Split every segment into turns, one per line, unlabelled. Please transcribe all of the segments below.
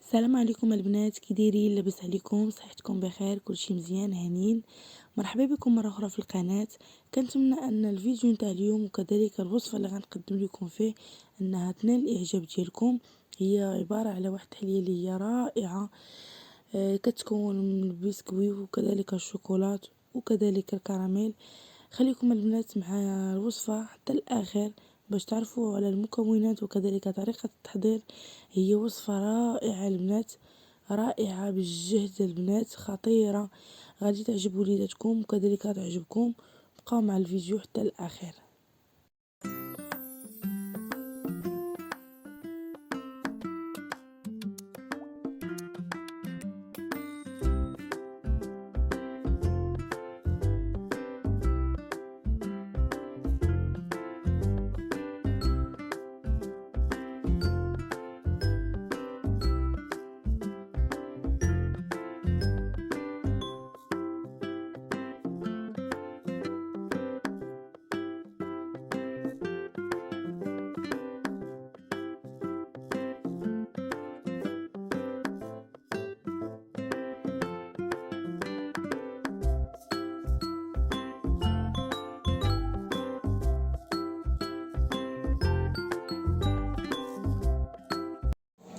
السلام عليكم البنات، كي دايرين؟ لاباس عليكم؟ صحتكم بخير؟ كلشي مزيان هانين. مرحبا بكم مره اخرى في القناه. كنتمنى ان الفيديو نتاع اليوم وكذلك الوصفه اللي غنقدم لكم فيه انها تنال الاعجاب ديالكم. هي عباره على واحد الحليه اللي هي رائعه، كتكون من البسكوي وكذلك الشوكولات وكذلك الكراميل. خليكم البنات مع الوصفه حتى الاخر باش تعرفوا على المكونات وكذلك طريقه التحضير. هي وصفه رائعه البنات، رائعه بجهد البنات، خطيره، غادي تعجب وليداتكم وكذلك تعجبكم. بقاو مع الفيديو حتى الاخر.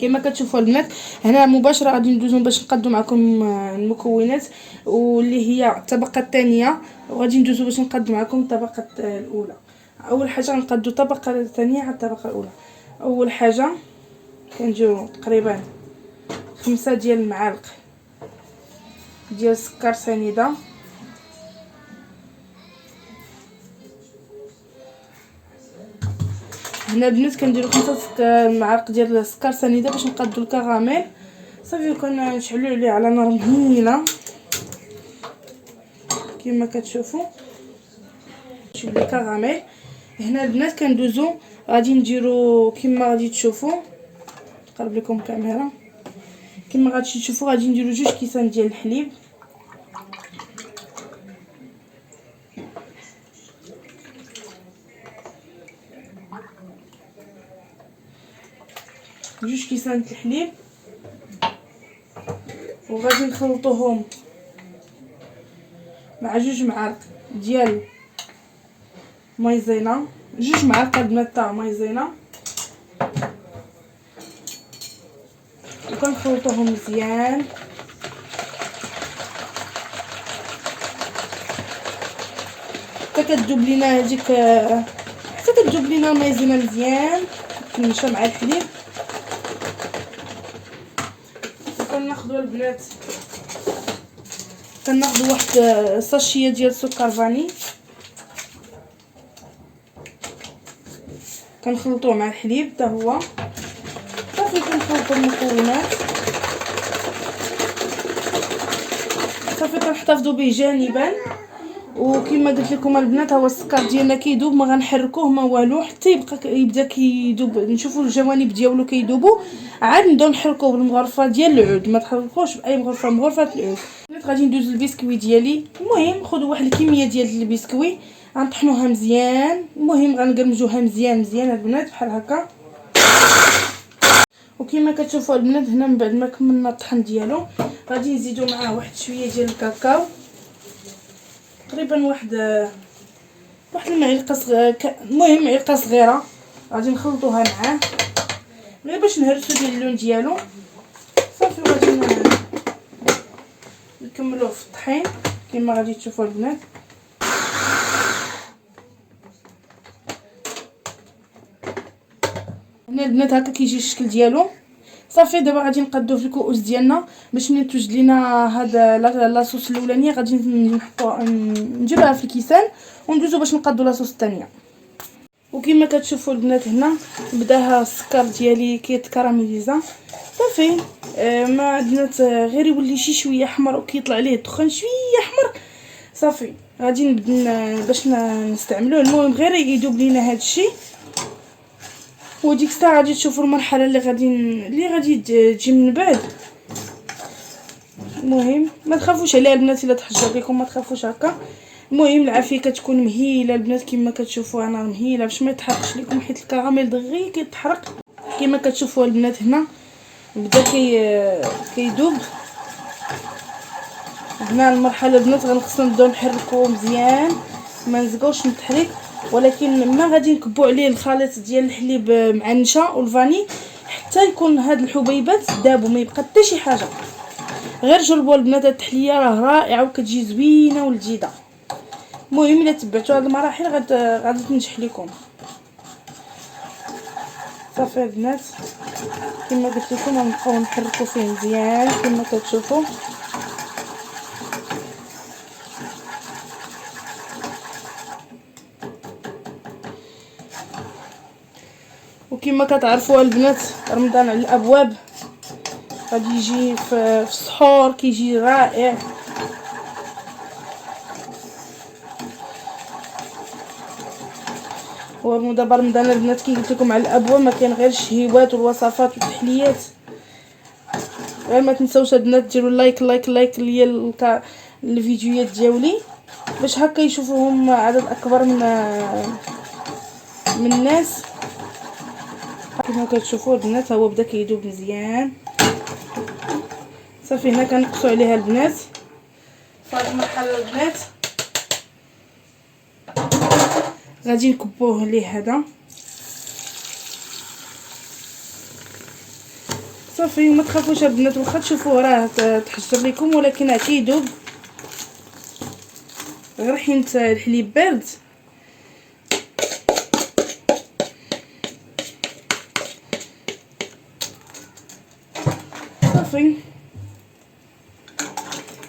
كما كتشوفوا البنات هنا مباشره غادي ندوزو باش نقادو معكم المكونات واللي هي الطبقه الثانيه، وغادي ندوزو باش نقادو معكم الطبقه الاولى. اول حاجه غنقادو الطبقه الثانيه على الطبقه الاولى. اول حاجه كنديرو تقريبا 5 ديال المعالق ديال السكر سنيده. هنا البنات كنديرو 5 معالق ديال السكر سنيده باش نقادو الكراميل. صافي كنشعلو عليه على نار مهيله كما كتشوفوا. شوف الكراميل هنا البنات كندوزو غادي نديرو كما غادي تشوفوا. نقرب لكم الكاميرا. كما غادي تشوفوا غادي نديرو 2 كيسان ديال الحليب، جوج كيسان د الحليب، وغادي نخلطوهم مع 2 معالق ديال مايزينا، 2 معالق البنات تاع مايزينا، وكنخلطوهم مزيان. حتى كتذوب لينا هذيك، حتى كتذوب لينا المايزينا مزيان كنمشى مع الحليب. كناخذوا البنات كناخذوا واحد ساشيه ديال سكر فاني كنخلطوه مع الحليب حتى هو. صافي كنخلطوا المكونات، صافي كنحتفظوا به جانبا. وكما قلت لكم البنات هو السكر ديالنا كيذوب، ما غنحركوه ما والو حتى يبدا كيذوب، نشوفوا الجوانب ديالو كيذوبوا، عاد نبداو نحركوه بالمغرفه ديال العود، ما تحركوش باي مغرفه، مغرفه العود. غادي ندوز البسكوي ديالي. المهم خذوا واحد الكميه ديال البسكوي غنطحنوها مزيان. المهم غنقرمجوها مزيان مزيان البنات بحال هكا. وكما كتشوفوا البنات هنا من بعد ما كملنا الطحن ديالو غادي نزيدو معاه واحد شويه ديال الكاكاو، تقريبا واحد المعلقه المهم معلقه صغيره غادي نخلطوها معاه غير باش نهرسو ديال اللون ديالو. صافي غادي نكملوه في الطحين كما غادي تشوفوا البنات. هنا البنات هكا كيجي الشكل ديالو. صافي دابا غادي نقادوه في الكؤوس ديالنا باش ملي توجد لينا هذا لاصوص الاولانيه غادي نحطوها نجيبها في الكيسان وندوزو باش نقادو لاصوص الثانيه. وكما كتشوفوا البنات هنا بداها السكر ديالي كيتكراميليزا. صافي ما البنات غير يولي شي شويه احمر وكيطلع عليه الدخان شويه احمر. صافي غادي نبدا باش نستعملوه. المهم غير يذوب لينا هذا الشيء، وديك الساعه غادي تشوفوا المرحله اللي غادي تجي من بعد. المهم ما تخافوش عليها البنات، الا تحجر لكم ما تخافوش هكا. المهم العافيه كتكون مهيله البنات كما كتشوفوا انا مهيله باش ما يتحرقش لكم، حيت الكراميل دغيا كيتحرق كما كتشوفوا البنات. هنا بدا كيدوب. هنا المرحله البنات غنخصنا نبداو نحركوه مزيان، ما نزقوش من التحريك، ولكن ما غادي نكبوا عليه الخليط ديال الحليب مع النشا والفاني حتى يكون هاد الحبيبات دابوا، ما يبقى حتى شي حاجه. غير جربوا البنات، هاد التحليه راه رائعه وكتجي زوينه ولذيذه. المهم الا تبعتوا هاد المراحل غادي تنجح لكم. صافي البنات كما قلت لكم غنبقاو نحركوا فيه مزيان كما كتشوفوا. وكما كتعرفوا البنات رمضان على الابواب، غادي يجي في السحور كيجي رائع. هو دابا رمضان البنات كي قلت لكم على الابواب، ما كاين غير الشهيوات والوصفات والتحليات. غير ما تنساوش البنات ديروا لايك لايك لايك ليا الفيديوهات ديالي، باش هكا يشوفوهم عدد اكبر من الناس. كما كتشوفوا البنات هو بدا كيذوب مزيان. صافي هنا كنقصوا عليها البنات. فهاد المرحله البنات غادي نكبوه ليه هذا. صافي ما تخافوش البنات، واخا تشوفوه راه تحجر لكم، ولكن كيذوب غير حيت الحليب بارد. صافي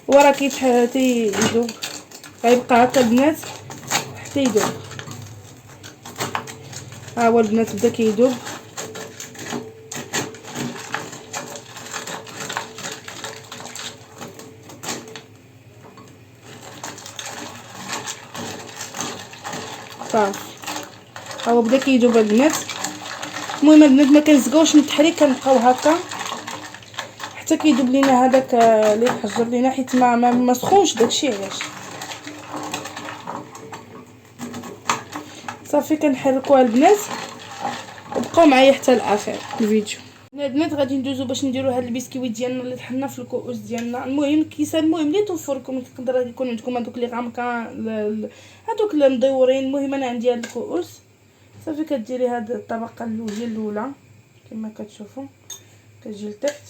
وراه يذوب، غيبقى هكا البنات حتى يذوب. ها هو البنات بدا كيذوب. صافي ها هو بدا كيذوب البنات. المهم البنات ما كنزقوش من التحريك، كنبقاو هكا حتى كيذوب لينا هذاك اللي تحجر لينا، حيت ما سخونش داكشي علاش. صافي كنحركوها البنات وبقاو معايا حتى الاخر الفيديو. البنات غادي ندوزو باش نديرو هاد البسكويت ديالنا اللي طحنا في الكؤوس ديالنا. المهم كيسان، المهم اللي توفركم، يقدر يكون عندكم هذوك اللي غامقه، هذوك المدورين. المهم انا عندي هاد الكؤوس. صافي كديري هاد الطبقه الاولى كما كتشوفوا، كتجي لتحت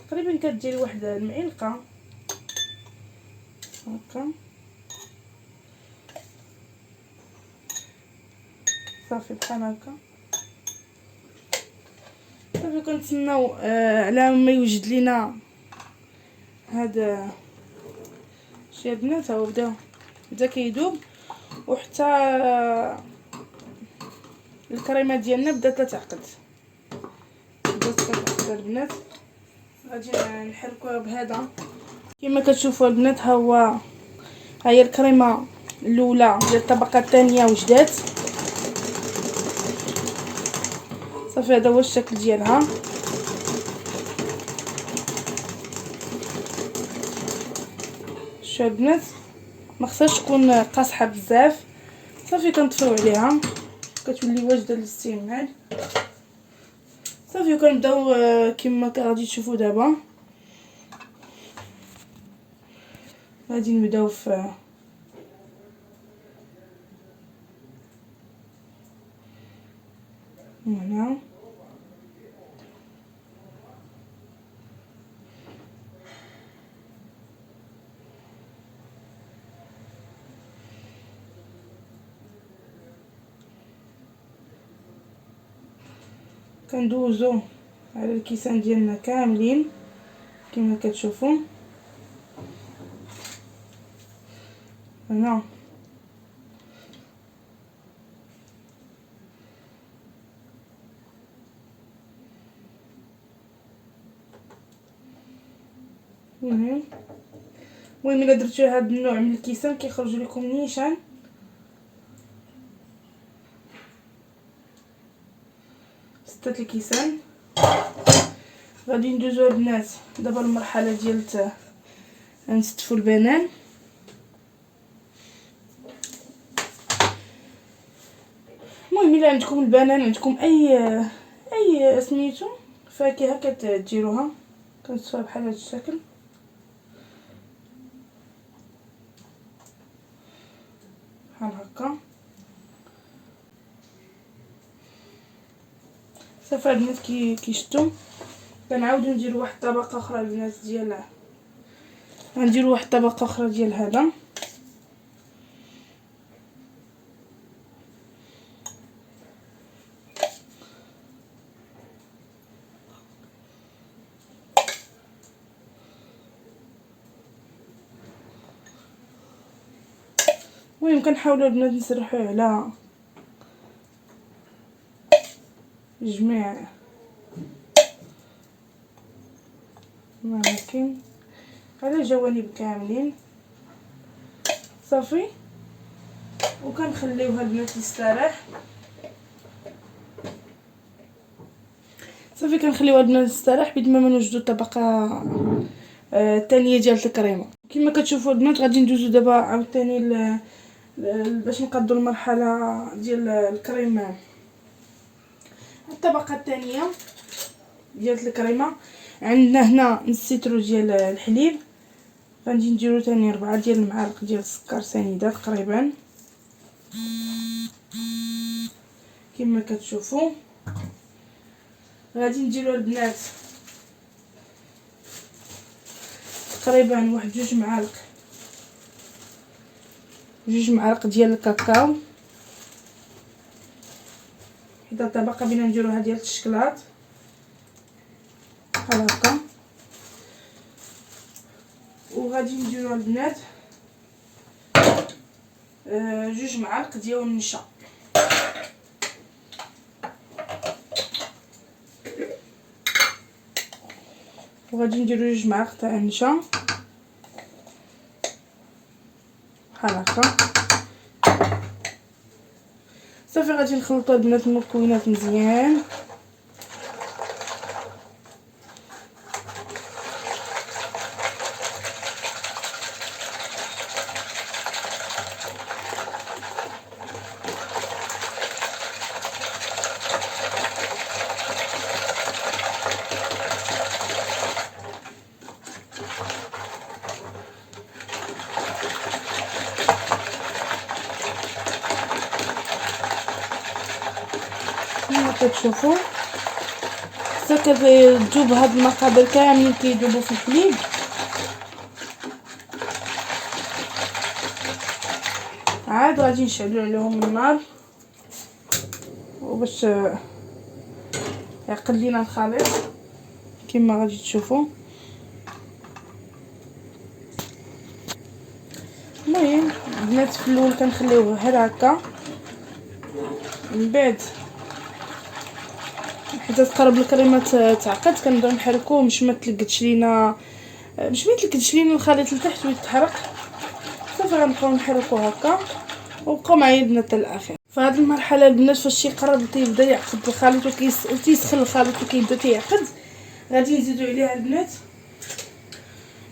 تقريبا، كديري واحد المعلقه هكا. صافي بحال هكا. صافي كنتسناو على ما يوجد لينا هذا شي البنات. هو بدا كيذوب، وحتى الكريمه ديالنا بدات تعقد البنات. غادي نحركوها بهذا كما كتشوفوا البنات. ها هي الكريمه الاولى ديال الطبقه الثانيه وجدات. صافي هذا هو الشكل ديالها. شوفوا البنات ما خصهاش تكون قاصحه بزاف. صافي كنطفيو عليها كتولي واجده للاستعمال. صافي كنبداو كما غادي تشوفوا دابا. غادي نبداو في هنا. كندوزو على الكيسان ديالنا كاملين كما كتشوفوا هنا. المهم الا درتو هذا النوع من الكيسان كيخرج لكم نيشان. ستة الكيسان. غادي ندوزو البنات دابا المرحله ديال نستفوا البنان. المهم الا عندكم البنان، عندكم اي سميتو فاكهه كتديروها كنصفيها بحال هذا الشكل. بحال هكا صافي البنات. كيشتو كنعاودو نديرو واحد الطبقه اخرى البنات ديال غنديرو واحد الطبقه اخرى ديال هذا. المهم كنحاولوا البنات نسرحوا على جميع ما ممكن على الجوانب كاملين صافي. وكنخليوها البنات تستراح صافي. كنخليوها البنات تستراح بيد ما نوجدوا الطبقه الثانيه ديال الكريمه. كما كتشوفوا البنات غادي ندوزو دابا عاوتاني باش نقادو المرحله ديال الكريمه. الطبقه الثانيه ديال الكريمه عندنا هنا نص سيترو ديال الحليب. غادي نديرو ثاني 4 ديال المعالق ديال السكر سنيده تقريبا كما كتشوفوا. غادي نديرو البنات تقريبا واحد 2 معالق ديال الكاكاو. حتى الطبقه بينا نديروها ديال الشكلاط بحال هكا. وغادي نديرو البنات 2 معالق ديال النشا. وغادي نديرو 2 معالق تاع النشا بحال هكا صافي. غادي نخلطوا البنات المكونات مزيان. كما كتشوفوا حتى كتذوب هاد المقادير كاملين كيذوبوا في الحليب. عاد غادي نشعلوا عليهم النار وباش يعقل لينا الخليط كما غادي تشوفوا. المهم البنات في الاول كنخليوه غير هكا، من بعد حتى تقرب الكريمه تعقد كنبداو نحركوه باش ما تلقتش لينا الخليط لتحت ويتحرق. صافي غنبقاو نحركوه هكا وبقاو معايا البنات حتى الاخر. فهاد المرحله البنات فاش يقرب تيبدا يعقد الخليط وتيسخن الخليط وكيبدا تيعقد، غادي نزيدو عليها البنات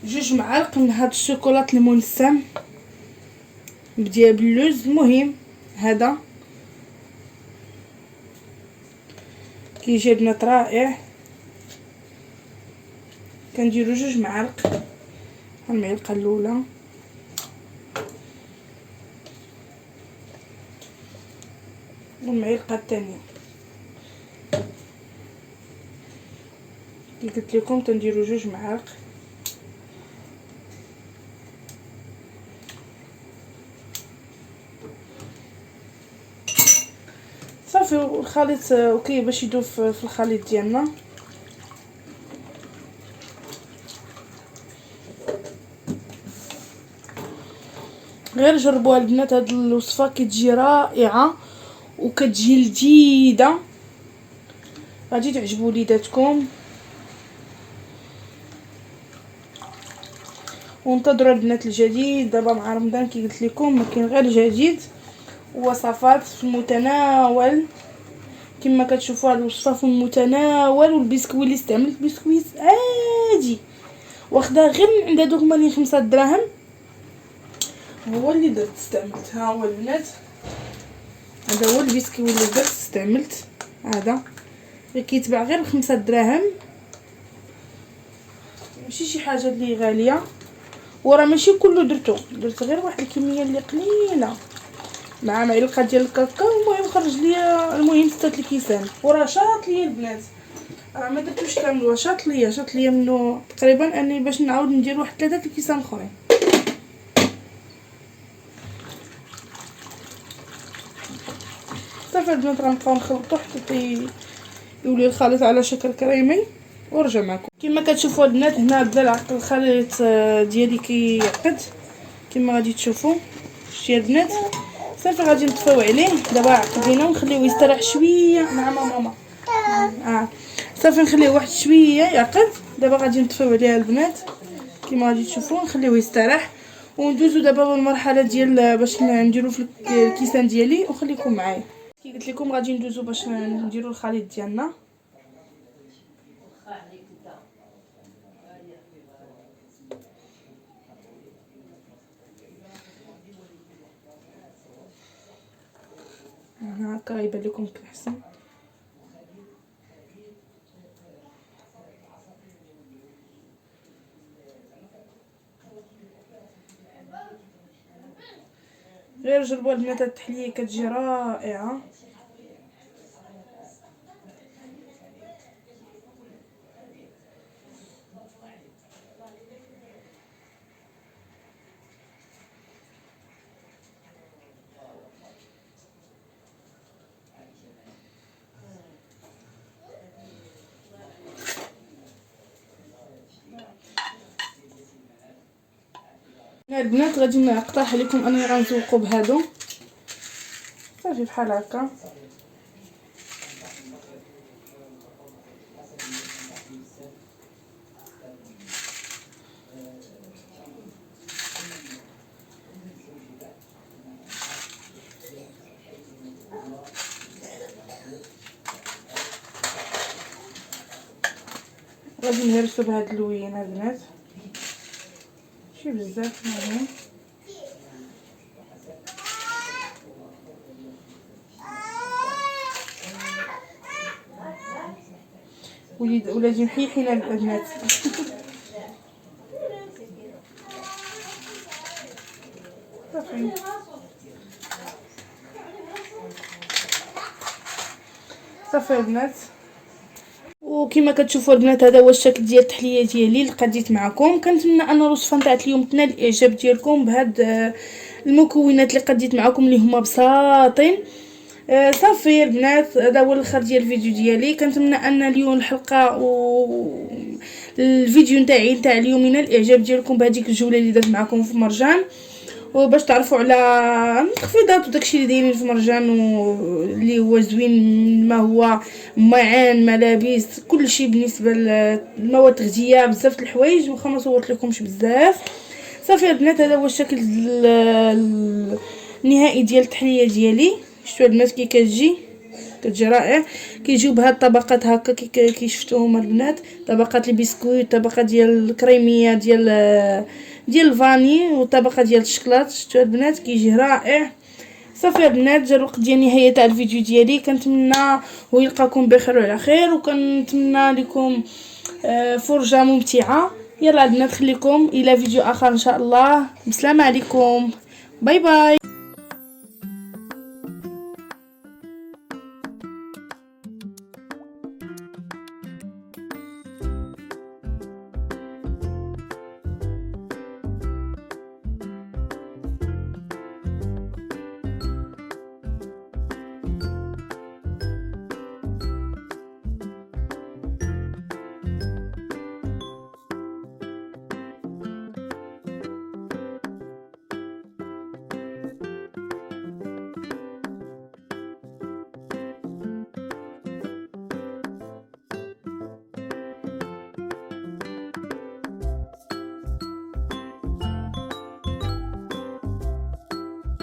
2 معالق من هاد الشوكولات المنسم بديال باللوز. المهم هذا كيجي البنات رائع. كنديرو 2 معالق، المعلقه الاولى والمعلقه الثانيه. كي قلت لكم تنديرو 2 معالق. صافي والخليط اوكي باش يذوب في الخليط ديالنا. غير جربوها البنات، هاد الوصفه كتجي رائعه وكتجي لذيذه، غادي تعجبوا وليداتكم. وانتظروا البنات الجديد. دابا مع رمضان كي قلت لكم ما كاين غير جديد، وصفات في المتناول كما كتشوفوا. هاد الوصفه في المتناول. والبسكوي اللي استعملت بسكويت عادي واخداه غير من عند هادوك مالين 5 دراهم، هو اللي درت استعملت. ها هو البنات، هذا هو البسكوي اللي درت استعملت. هذا كيتباع غير ب5 دراهم، ماشي شي حاجه اللي غاليه. وراه ماشي كله درت غير واحد الكميه اللي قليله مع معلقه ديال الكاكاو. المهم خرج ليا المهم 6 الكيسان، وراه شاط ليا البنات، راه ما درتوش كامل، شاط ليا منه تقريبا اني باش نعاود ندير واحد 3 الكيسان اخرين. صافي البنات غنبقاو نخلطو حتى يولي الخليط على شكل كريمي ونرجع معكم. كما كتشوفوا البنات هنا بدا الخليط ديالي كيعقد كما غادي تشوفوا. شتي البنات صافي غادي نطفيو عليه دابا، عقدينا ونخليوه يستراح شويه مع ماما. صافي نخليوه واحد شويه يعقد. دابا غادي نطفيو عليه البنات كما غادي تشوفوا، نخليوه يستراح وندوزو دابا للمرحله ديال باش نديرو في الكيسان ديالي. وخليكم معايا كي قلت لكم غادي ندوزو باش نديرو الخليط ديالنا. هكا يبان لكم احسن. غير جربوا البنات التحليه كتجي رائعه. البنات غادي نقترح عليكم انني غنزوقو بهادو صافي بحال هكا. غادي نهرسو بهاد اللوينه البنات ماشي بزاف. المهم ولادي محيحين البنات. صافي صافي البنات. وكما كتشوفوا البنات هذا هو الشكل ديال التحليه ديالي اللي قديت معكم. كنتمنى ان الوصفه نتاع اليوم تنال الاعجاب ديالكم بهاد المكونات اللي قديت معكم اللي هما بساطين. صافي البنات هذا هو الاخر ديال الفيديو ديالي. كنتمنى ان اليوم الحلقه الفيديو نتاعي نتاع اليوم ينال الاعجاب ديالكم بهذيك الجوله اللي درت معكم في مرجان، وباش تعرفوا على التخفيضات وداكشي اللي دايرين في مرجان واللي هو زوين، ما هو معان ملابس كلشي بالنسبه للمواد التغذيه بزاف د الحوايج. واخا ما صورت لكمش بزاف. صافي البنات هذا هو الشكل النهائي ديال التحليه ديالي. شفتوا البنات كي كتجي رائع. كيجيو بهاد الطبقات هكا كي شفتوهم البنات، طبقات البسكويت، طبقه ديال الكريميه ديال الفاني وطبقه ديال الشكلاط. شفتوا البنات كيجي رائع. صافي البنات جا الوقت ديال نهايه تاع الفيديو ديالي. كنتمنى ويلقاكم بخير وعلى خير، وكنتمنى لكم فرجه ممتعه. يلا البنات خليكم الى فيديو اخر ان شاء الله. بسلام عليكم، باي باي.